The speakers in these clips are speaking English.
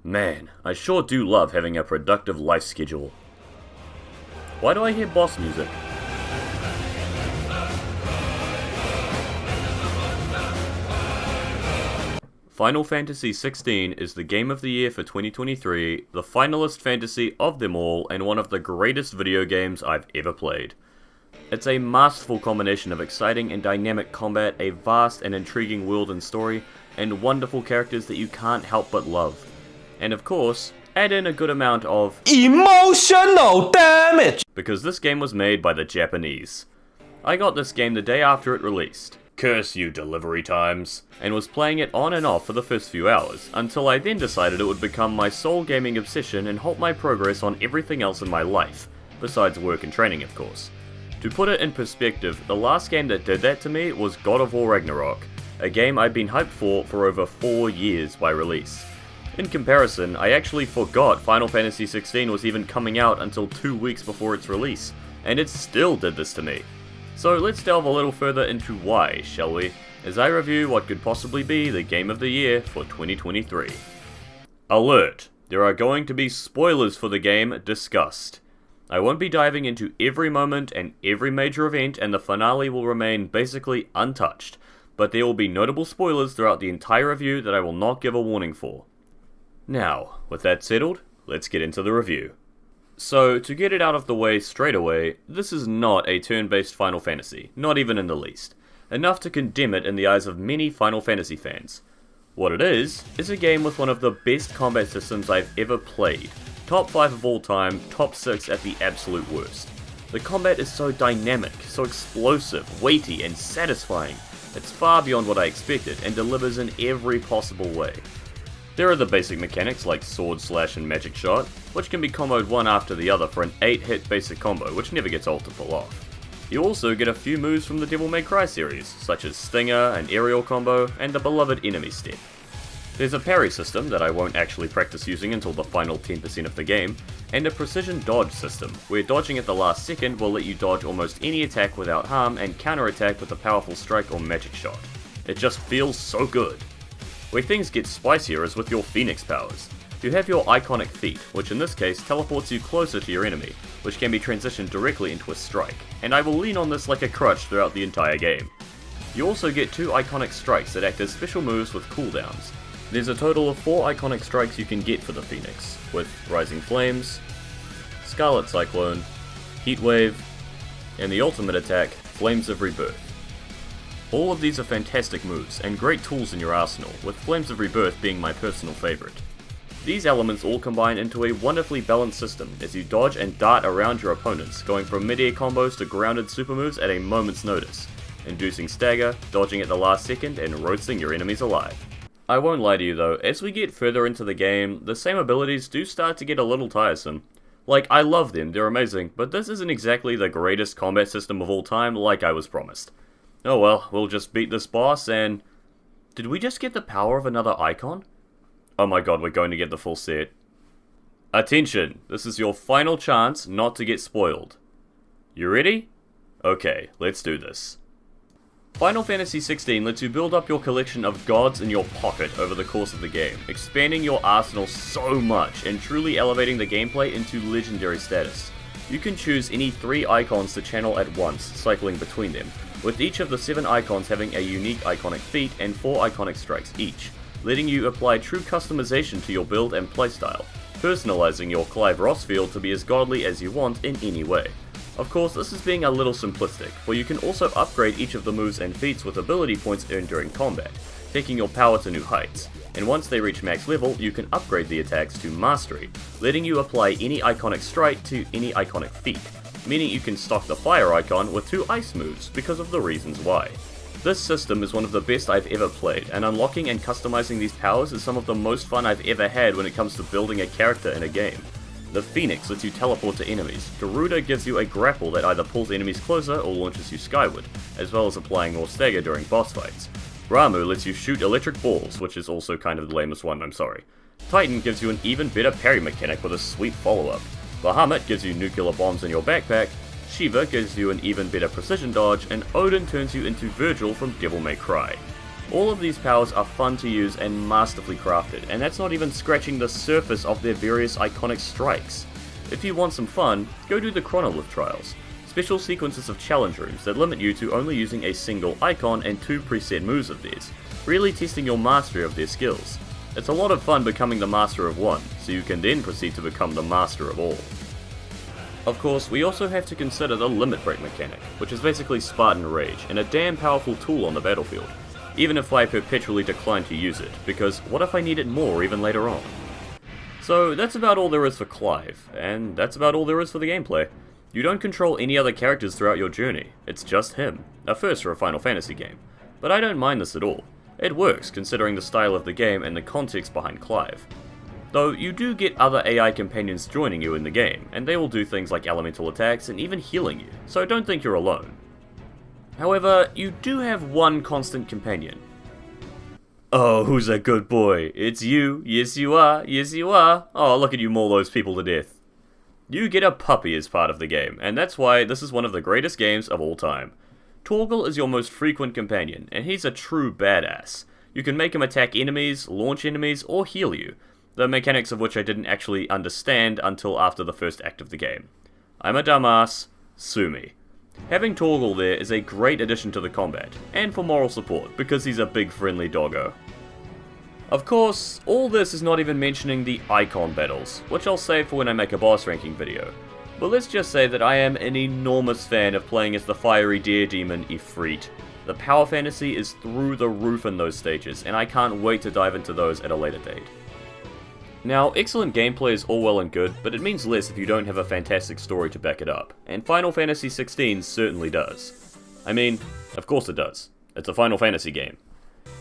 Man, I sure do love having a productive life schedule. Why do I hear boss music? Final Fantasy XVI is the game of the year for 2023, the finalist fantasy of them all, and one of the greatest video games I've ever played. It's a masterful combination of exciting and dynamic combat, a vast and intriguing world and story, and wonderful characters that you can't help but love. And of course, add in a good amount of emotional damage, because this game was made by the Japanese. I got this game the day after it released. Curse you delivery times, and was playing it on and off for the first few hours, until I then decided it would become my sole gaming obsession and halt my progress on everything else in my life, besides work and training of course. To put it in perspective, the last game that did that to me was God of War Ragnarok, a game I'd been hyped for over 4 years by release. In comparison, I actually forgot Final Fantasy XVI was even coming out until 2 weeks before its release, and it still did this to me. So let's delve a little further into why, shall we, as I review what could possibly be the game of the year for 2023. Alert! There are going to be spoilers for the game discussed. I won't be diving into every moment and every major event, and the finale will remain basically untouched, but there will be notable spoilers throughout the entire review that I will not give a warning for. Now, with that settled, let's get into the review. So, to get it out of the way straight away, this is not a turn-based Final Fantasy, not even in the least, enough to condemn it in the eyes of many Final Fantasy fans. What it is a game with one of the best combat systems I've ever played, top 5 of all time, top 6 at the absolute worst. The combat is so dynamic, so explosive, weighty, and satisfying. It's far beyond what I expected, and delivers in every possible way. There are the basic mechanics like Sword Slash and Magic Shot, which can be comboed one after the other for an 8-hit basic combo, which never gets old to pull off. You also get a few moves from the Devil May Cry series, such as Stinger, an aerial combo, and the beloved enemy step. There's a parry system that I won't actually practice using until the final 10% of the game, and a precision dodge system, where dodging at the last second will let you dodge almost any attack without harm and counterattack with a powerful strike or magic shot. It just feels so good. Where things get spicier is with your Phoenix powers. You have your iconic feat, which in this case teleports you closer to your enemy, which can be transitioned directly into a strike, and I will lean on this like a crutch throughout the entire game. You also get 2 iconic strikes that act as special moves with cooldowns. There's a total of 4 iconic strikes you can get for the Phoenix, with Rising Flames, Scarlet Cyclone, Heat Wave, and the ultimate attack, Flames of Rebirth. All of these are fantastic moves, and great tools in your arsenal, with Flames of Rebirth being my personal favourite. These elements all combine into a wonderfully balanced system as you dodge and dart around your opponents, going from mid-air combos to grounded super moves at a moment's notice, inducing stagger, dodging at the last second, and roasting your enemies alive. I won't lie to you though, as we get further into the game, the same abilities do start to get a little tiresome. Like, I love them, they're amazing, but this isn't exactly the greatest combat system of all time like I was promised. Oh well, we'll just beat this boss and... Did we just get the power of another icon? Oh my god, we're going to get the full set. Attention, this is your final chance not to get spoiled. You ready? Okay, let's do this. Final Fantasy XVI lets you build up your collection of gods in your pocket over the course of the game, expanding your arsenal so much and truly elevating the gameplay into legendary status. You can choose any 3 icons to channel at once, cycling between them, with each of the 7 icons having a unique iconic feat and 4 iconic strikes each, letting you apply true customization to your build and playstyle, personalizing your Clive Ross field to be as godly as you want in any way. Of course, this is being a little simplistic, for you can also upgrade each of the moves and feats with ability points earned during combat, taking your power to new heights, and once they reach max level, you can upgrade the attacks to Mastery, letting you apply any iconic strike to any iconic feat, meaning you can stock the fire icon with 2 ice moves because of the reasons why. This system is one of the best I've ever played, and unlocking and customizing these powers is some of the most fun I've ever had when it comes to building a character in a game. The Phoenix lets you teleport to enemies, Garuda gives you a grapple that either pulls enemies closer or launches you skyward, as well as applying more stagger during boss fights. Ramuh lets you shoot electric balls, which is also kind of the lamest one, I'm sorry. Titan gives you an even better parry mechanic with a sweet follow-up. Bahamut gives you nuclear bombs in your backpack, Shiva gives you an even better precision dodge, and Odin turns you into Virgil from Devil May Cry. All of these powers are fun to use and masterfully crafted, and that's not even scratching the surface of their various iconic strikes. If you want some fun, go do the Chronolith trials, special sequences of challenge rooms that limit you to only using a single icon and 2 preset moves of theirs, really testing your mastery of their skills. It's a lot of fun becoming the master of one, so you can then proceed to become the master of all. Of course, we also have to consider the limit break mechanic, which is basically Spartan Rage, and a damn powerful tool on the battlefield, even if I perpetually decline to use it, because what if I need it more even later on? So that's about all there is for Clive, and that's about all there is for the gameplay. You don't control any other characters throughout your journey, it's just him, a first for a Final Fantasy game. But I don't mind this at all. It works considering the style of the game and the context behind Clive. Though you do get other AI companions joining you in the game, and they will do things like elemental attacks and even healing you, so don't think you're alone. However, you do have one constant companion. Oh, who's a good boy? It's you. Yes you are. Yes you are. Oh, look at you maul those people to death. You get a puppy as part of the game, and that's why this is one of the greatest games of all time. Torgal is your most frequent companion, and he's a true badass. You can make him attack enemies, launch enemies, or heal you, the mechanics of which I didn't actually understand until after the first act of the game. I'm a dumbass, sue me. Having Torgal there is a great addition to the combat, and for moral support, because he's a big friendly doggo. Of course, all this is not even mentioning the icon battles, which I'll save for when I make a boss ranking video. But let's just say that I am an enormous fan of playing as the fiery deer demon Ifrit. The power fantasy is through the roof in those stages, and I can't wait to dive into those at a later date. Now, excellent gameplay is all well and good, but it means less if you don't have a fantastic story to back it up, and Final Fantasy XVI certainly does. I mean, of course it does. It's a Final Fantasy game.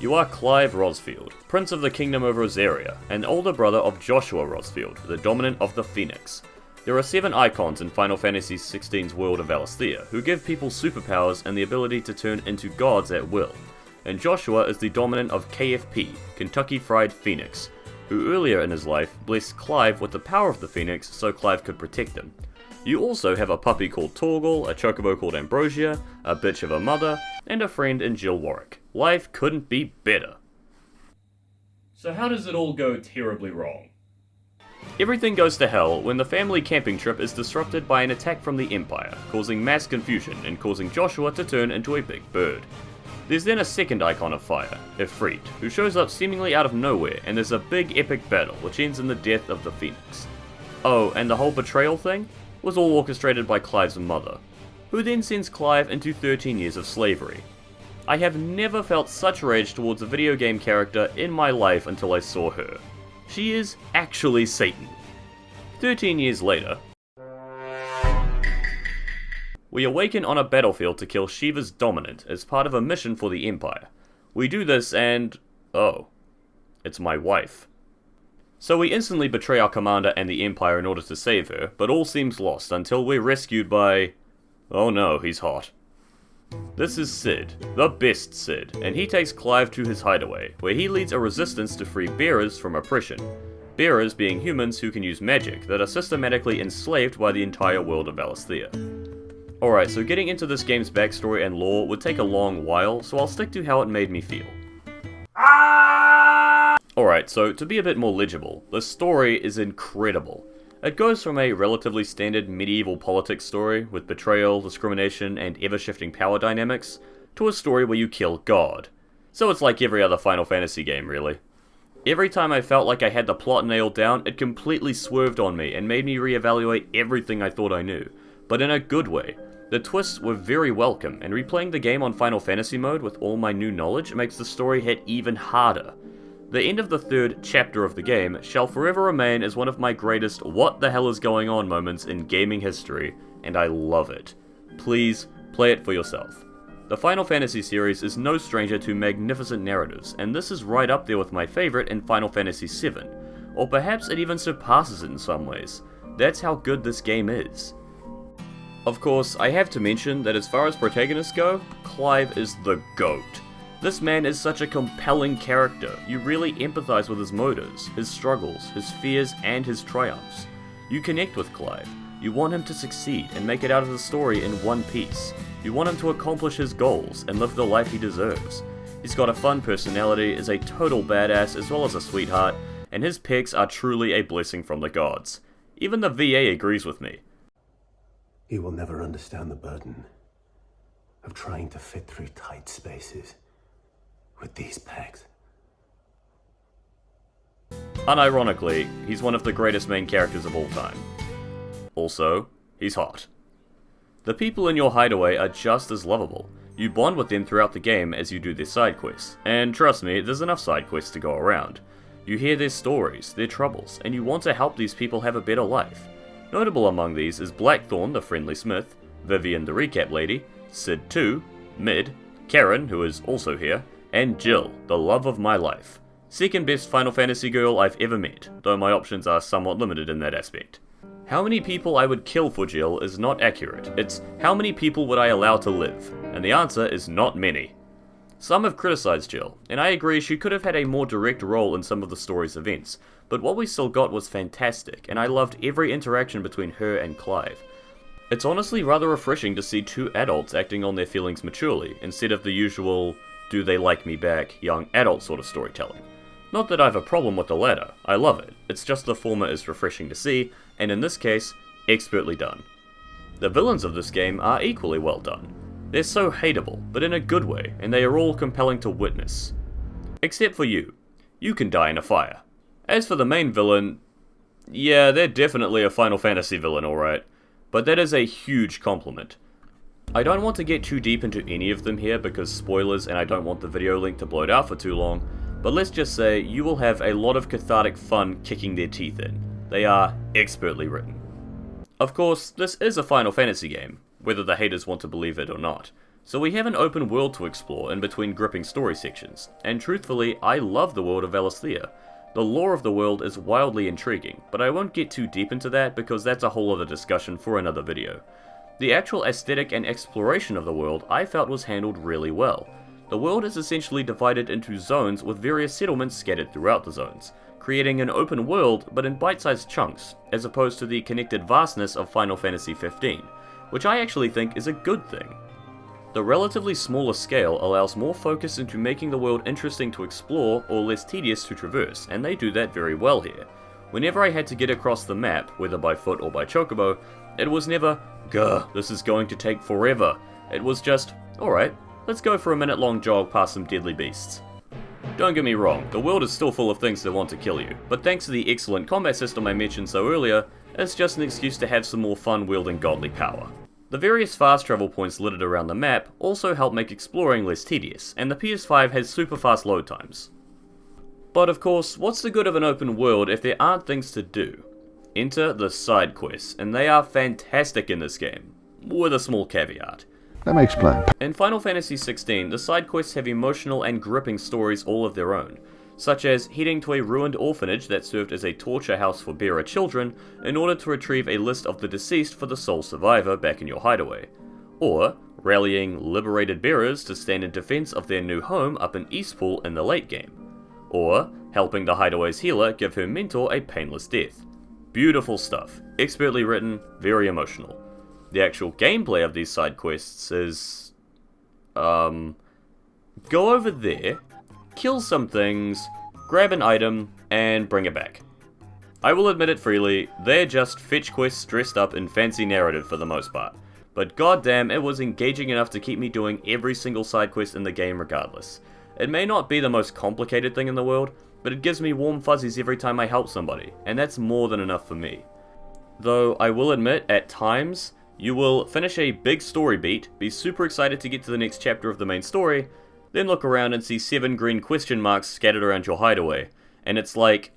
You are Clive Rosfield, Prince of the Kingdom of Rosaria, and older brother of Joshua Rosfield, the Dominant of the Phoenix. There are 7 icons in Final Fantasy XVI's world of Valisthea, who give people superpowers and the ability to turn into gods at will, and Joshua is the Dominant of KFP, Kentucky Fried Phoenix, who earlier in his life blessed Clive with the power of the Phoenix so Clive could protect him. You also have a puppy called Torgal, a chocobo called Ambrosia, a bitch of a mother, and a friend in Jill Warwick. Life couldn't be better. So how does it all go terribly wrong? Everything goes to hell when the family camping trip is disrupted by an attack from the Empire, causing mass confusion and causing Joshua to turn into a big bird. There's then a second icon of fire, Ifrit, who shows up seemingly out of nowhere, and there's a big epic battle which ends in the death of the Phoenix. Oh, and the whole betrayal thing was all orchestrated by Clive's mother, who then sends Clive into 13 years of slavery. I have never felt such rage towards a video game character in my life until I saw her. She is actually Satan. 13 years later, we awaken on a battlefield to kill Shiva's Dominant as part of a mission for the Empire. We do this and... oh. It's my wife. So we instantly betray our commander and the Empire in order to save her, but all seems lost until we're rescued by... oh no, he's hot. This is Cid, the best Cid, and he takes Clive to his hideaway, where he leads a resistance to free bearers from oppression. Bearers being humans who can use magic that are systematically enslaved by the entire world of Valisthea. Alright, so getting into this game's backstory and lore would take a long while, so I'll stick to how it made me feel. Alright, so to be a bit more legible, the story is incredible. It goes from a relatively standard medieval politics story, with betrayal, discrimination, and ever-shifting power dynamics, to a story where you kill God. So it's like every other Final Fantasy game, really. Every time I felt like I had the plot nailed down, it completely swerved on me and made me reevaluate everything I thought I knew, but in a good way. The twists were very welcome, and replaying the game on Final Fantasy mode with all my new knowledge makes the story hit even harder. The end of the 3rd chapter of the game shall forever remain as one of my greatest what the hell is going on moments in gaming history, and I love it. Please, play it for yourself. The Final Fantasy series is no stranger to magnificent narratives, and this is right up there with my favorite in Final Fantasy VII, or perhaps it even surpasses it in some ways. That's how good this game is. Of course, I have to mention that as far as protagonists go, Clive is the GOAT. This man is such a compelling character. You really empathize with his motives, his struggles, his fears, and his triumphs. You connect with Clive. You want him to succeed and make it out of the story in one piece. You want him to accomplish his goals and live the life he deserves. He's got a fun personality, is a total badass as well as a sweetheart, and his pecs are truly a blessing from the gods. Even the VA agrees with me. You will never understand the burden of trying to fit through tight spaces with these pecs. Unironically, he's one of the greatest main characters of all time. Also, he's hot. The people in your hideaway are just as lovable. You bond with them throughout the game as you do their side quests, and trust me, there's enough side quests to go around. You hear their stories, their troubles, and you want to help these people have a better life. Notable among these is Blackthorn, the friendly smith, Vivian, the recap lady, Sid 2, Mid, Karen, who is also here, and Jill, the love of my life. Second best Final Fantasy girl I've ever met, though my options are somewhat limited in that aspect. How many people I would kill for Jill is not accurate, it's how many people would I allow to live, and the answer is not many. Some have criticized Jill, and I agree she could have had a more direct role in some of the story's events, but what we still got was fantastic, and I loved every interaction between her and Clive. It's honestly rather refreshing to see two adults acting on their feelings maturely, instead of the usual, do they like me back, young adult sort of storytelling. Not that I have a problem with the latter, I love it, it's just the former is refreshing to see, and in this case, expertly done. The villains of this game are equally well done. They're so hateable, but in a good way, and they are all compelling to witness. Except for you. You can die in a fire. As for the main villain, yeah, they're definitely a Final Fantasy villain, alright, but that is a huge compliment. I don't want to get too deep into any of them here because spoilers and I don't want the video link to bloat out for too long, but let's just say you will have a lot of cathartic fun kicking their teeth in. They are expertly written. Of course, this is a Final Fantasy game, whether the haters want to believe it or not, so we have an open world to explore in between gripping story sections, and truthfully, I love the world of Valisthea. The lore of the world is wildly intriguing, but I won't get too deep into that because that's a whole other discussion for another video. The actual aesthetic and exploration of the world I felt was handled really well. The world is essentially divided into zones with various settlements scattered throughout the zones, creating an open world but in bite-sized chunks, as opposed to the connected vastness of Final Fantasy XV, which I actually think is a good thing. The relatively smaller scale allows more focus into making the world interesting to explore or less tedious to traverse, and they do that very well here. Whenever I had to get across the map, whether by foot or by chocobo, it was never, "Gah, this is going to take forever." It was just, alright, let's go for a minute-long jog past some deadly beasts. Don't get me wrong, the world is still full of things that want to kill you, but thanks to the excellent combat system I mentioned so earlier, it's just an excuse to have some more fun wielding godly power. The various fast travel points littered around the map also help make exploring less tedious, and the PS5 has super fast load times. But of course, what's the good of an open world if there aren't things to do? Enter the side quests, and they are fantastic in this game, with a small caveat. Let me explain. In Final Fantasy XVI, the side quests have emotional and gripping stories all of their own, such as heading to a ruined orphanage that served as a torture house for bearer children in order to retrieve a list of the deceased for the sole survivor back in your hideaway, or rallying liberated bearers to stand in defense of their new home up in Eastpool in the late game, or helping the hideaway's healer give her mentor a painless death. Beautiful stuff, expertly written, very emotional. The actual gameplay of these side quests is, go over there, kill some things, grab an item, and bring it back. I will admit it freely, they're just fetch quests dressed up in fancy narrative for the most part, but goddamn it was engaging enough to keep me doing every single side quest in the game regardless. It may not be the most complicated thing in the world, but it gives me warm fuzzies every time I help somebody, and that's more than enough for me. Though I will admit, at times, you will finish a big story beat, be super excited to get to the next chapter of the main story, then look around and see 7 green question marks scattered around your hideaway, and it's like,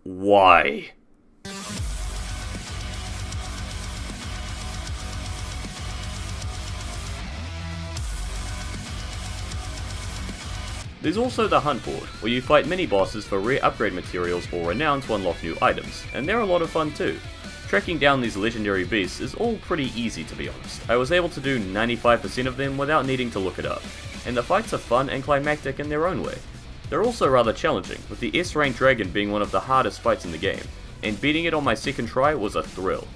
why? There's also the hunt board, where you fight mini-bosses for rare upgrade materials or renown to unlock new items, and they're a lot of fun too. Tracking down these legendary beasts is all pretty easy to be honest. I was able to do 95% of them without needing to look it up, and the fights are fun and climactic in their own way. They're also rather challenging, with the S-rank dragon being one of the hardest fights in the game, and beating it on my second try was a thrill.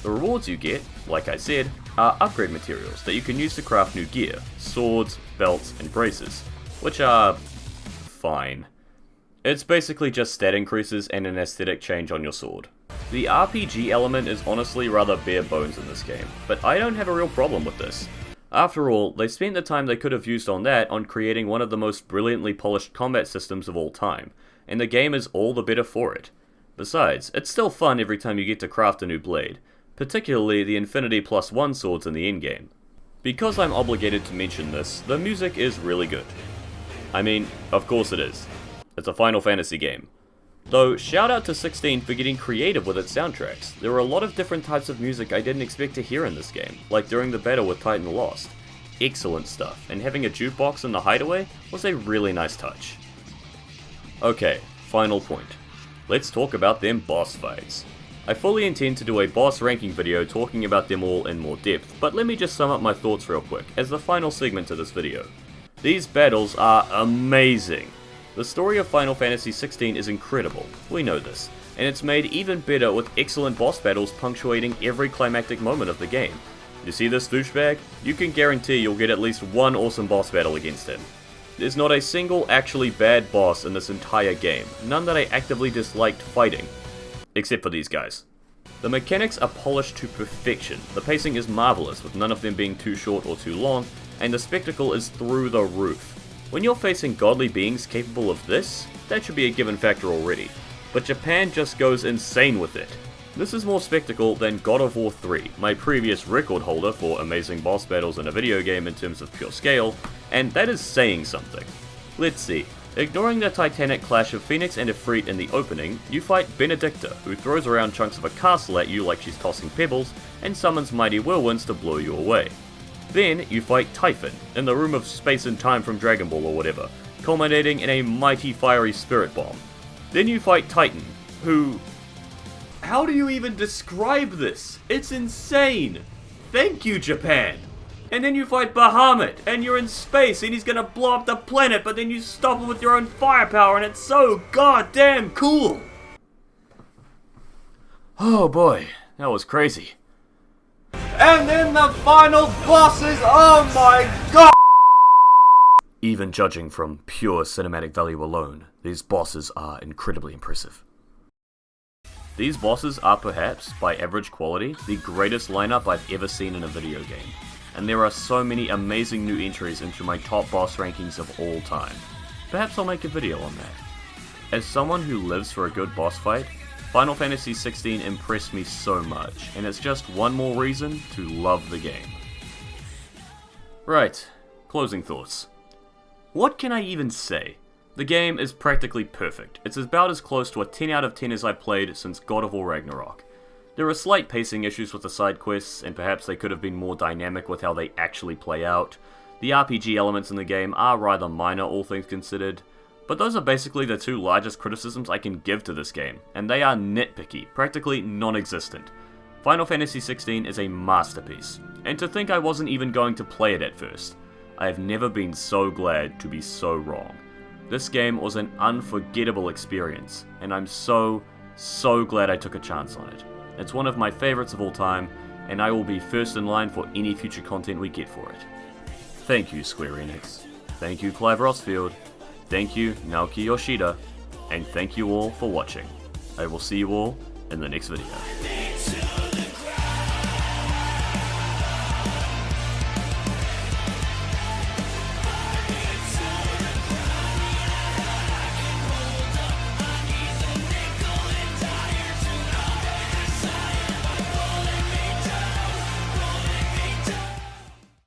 The rewards you get, like I said, are upgrade materials that you can use to craft new gear, swords, belts, and braces. which are fine. It's basically just stat increases and an aesthetic change on your sword. The RPG element is honestly rather bare bones in this game, but I don't have a real problem with this. After all, they spent the time they could have used on that on creating one of the most brilliantly polished combat systems of all time, and the game is all the better for it. Besides, it's still fun every time you get to craft a new blade, particularly the Infinity +1 swords in the endgame. Because I'm obligated to mention this, the music is really good. I mean, of course it is. It's a Final Fantasy game. Though, shout out to 16 for getting creative with its soundtracks. There were a lot of different types of music I didn't expect to hear in this game, like during the battle with Titan Lost. Excellent stuff, and having a jukebox in the hideaway was a really nice touch. Okay, final point. Let's talk about them boss fights. I fully intend to do a boss ranking video talking about them all in more depth, but let me just sum up my thoughts real quick as the final segment to this video. These battles are amazing. The story of Final Fantasy XVI is incredible, we know this, and it's made even better with excellent boss battles punctuating every climactic moment of the game. You see this douchebag? You can guarantee you'll get at least one awesome boss battle against him. There's not a single actually bad boss in this entire game, none that I actively disliked fighting. Except for these guys. The mechanics are polished to perfection, the pacing is marvelous with none of them being too short or too long, and the spectacle is through the roof. When you're facing godly beings capable of this, that should be a given factor already, but Japan just goes insane with it. This is more spectacle than God of War 3, my previous record holder for amazing boss battles in a video game in terms of pure scale, and that is saying something. Let's see. Ignoring the titanic clash of Phoenix and Ifrit in the opening, you fight Benedicta, who throws around chunks of a castle at you like she's tossing pebbles, and summons mighty whirlwinds to blow you away. Then you fight Typhon, in the room of space and time from Dragon Ball or whatever, culminating in a mighty fiery spirit bomb. Then you fight Titan, who... How do you even describe this? It's insane! Thank you, Japan! And then you fight Bahamut, and you're in space, and he's gonna blow up the planet, but then you stop him with your own firepower, and it's so goddamn cool! Oh boy, that was crazy. And then the final bosses, oh my god! Even judging from pure cinematic value alone, these bosses are incredibly impressive. These bosses are perhaps, by average quality, the greatest lineup I've ever seen in a video game. And there are so many amazing new entries into my top boss rankings of all time. Perhaps I'll make a video on that. As someone who lives for a good boss fight, Final Fantasy XVI impressed me so much, and it's just one more reason to love the game. Right, closing thoughts. What can I even say? The game is practically perfect. It's about as close to a 10 out of 10 as I've played since God of War Ragnarok. There are slight pacing issues with the side quests, and perhaps they could have been more dynamic with how they actually play out. The RPG elements in the game are rather minor, all things considered, but those are basically the two largest criticisms I can give to this game, and they are nitpicky, practically non-existent. Final Fantasy XVI is a masterpiece, and to think I wasn't even going to play it at first. I have never been so glad to be so wrong. This game was an unforgettable experience, and I'm so glad I took a chance on it. It's one of my favorites of all time, and I will be first in line for any future content we get for it. Thank you, Square Enix. Thank you, Clive Rossfield. Thank you, Naoki Yoshida. And thank you all for watching. I will see you all in the next video.